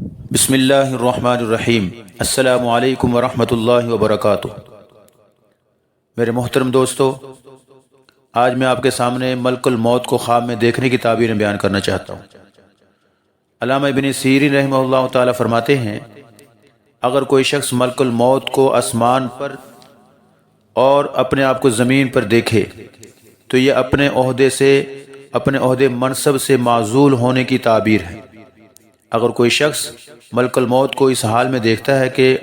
بسم اللہ الرحمن الرحیم۔ السلام علیکم ورحمۃ اللہ وبرکاتہ۔ میرے محترم دوستو، آج میں آپ کے سامنے ملک الموت کو خواب میں دیکھنے کی تعبیریں بیان کرنا چاہتا ہوں۔ علامہ ابن سیرین رحمہ اللہ تعالیٰ فرماتے ہیں، اگر کوئی شخص ملک الموت کو آسمان پر اور اپنے آپ کو زمین پر دیکھے تو یہ اپنے عہدے منصب سے معزول ہونے کی تعبیر ہے۔ اگر کوئی شخص ملک الموت کو اس حال میں دیکھتا ہے کہ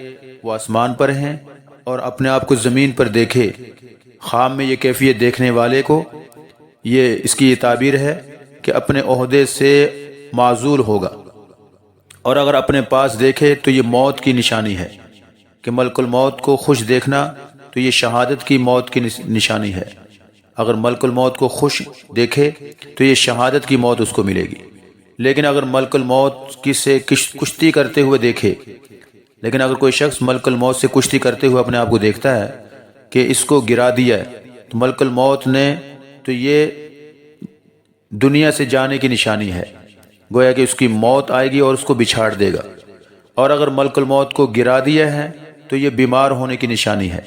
وہ آسمان پر ہیں اور اپنے آپ کو زمین پر دیکھے، خواب میں یہ کیفیت دیکھنے والے کو اس کی یہ تعبیر ہے کہ اپنے عہدے سے معزول ہوگا، اور اگر اپنے پاس دیکھے تو یہ موت کی نشانی ہے کہ ملک الموت کو خوش دیکھنا تو یہ شہادت کی موت کی نشانی ہے۔ اگر ملک الموت کو خوش دیکھے تو یہ شہادت کی موت اس کو ملے گی، لیکن اگر ملک الموت سے کشتی کرتے ہوئے دیکھے اگر کوئی شخص ملک الموت سے کشتی کرتے ہوئے اپنے آپ کو دیکھتا ہے کہ اس کو گرا دیا ہے تو ملک الموت نے تو یہ دنیا سے جانے کی نشانی ہے، گویا کہ اس کی موت آئے گی اور اس کو بچھاڑ دے گا۔ اور اگر ملک الموت کو گرا دیا ہے تو یہ بیمار ہونے کی نشانی ہے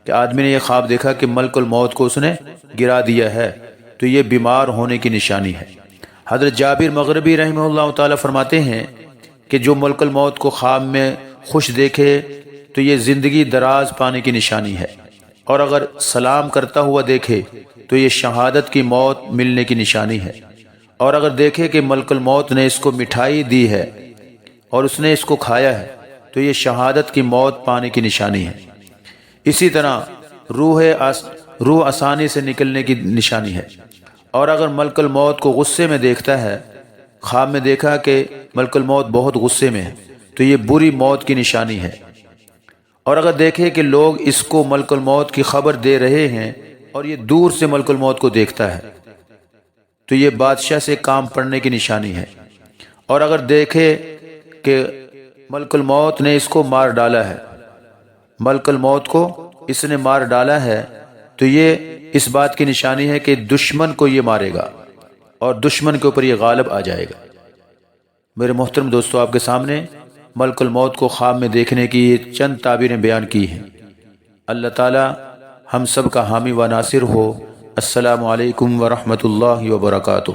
کہ آدمی نے یہ خواب دیکھا کہ ملک الموت کو اس نے گرا دیا ہے تو یہ بیمار ہونے کی نشانی ہے۔ حضرت جابر مغربی رحمہ اللہ تعالیٰ فرماتے ہیں کہ جو ملک الموت کو خواب میں خوش دیکھے تو یہ زندگی دراز پانے کی نشانی ہے، اور اگر سلام کرتا ہوا دیکھے تو یہ شہادت کی موت ملنے کی نشانی ہے، اور اگر دیکھے کہ ملک الموت نے اس کو مٹھائی دی ہے اور اس نے اس کو کھایا ہے تو یہ شہادت کی موت پانے کی نشانی ہے۔ اسی طرح روح آسانی سے نکلنے کی نشانی ہے، اور اگر ملک الموت کو غصے میں دیکھتا ہے، خواب میں دیکھا کہ ملک الموت بہت غصے میں ہے تو یہ بری موت کی نشانی ہے، اور اگر دیکھے کہ لوگ اس کو ملک الموت کی خبر دے رہے ہیں اور یہ دور سے ملک الموت کو دیکھتا ہے تو یہ بادشاہ سے کام پڑنے کی نشانی ہے، اور اگر دیکھے کہ ملک الموت نے اس کو مار ڈالا ہے، ملک الموت کو اس نے مار ڈالا ہے تو یہ اس بات کی نشانی ہے کہ دشمن کو یہ مارے گا اور دشمن کے اوپر یہ غالب آ جائے گا۔ میرے محترم دوستو، آپ کے سامنے ملک الموت کو خواب میں دیکھنے کی یہ چند تعبیریں بیان کی ہیں۔ اللہ تعالی ہم سب کا حامی و ناصر ہو۔ السلام علیکم ورحمۃ اللہ وبرکاتہ۔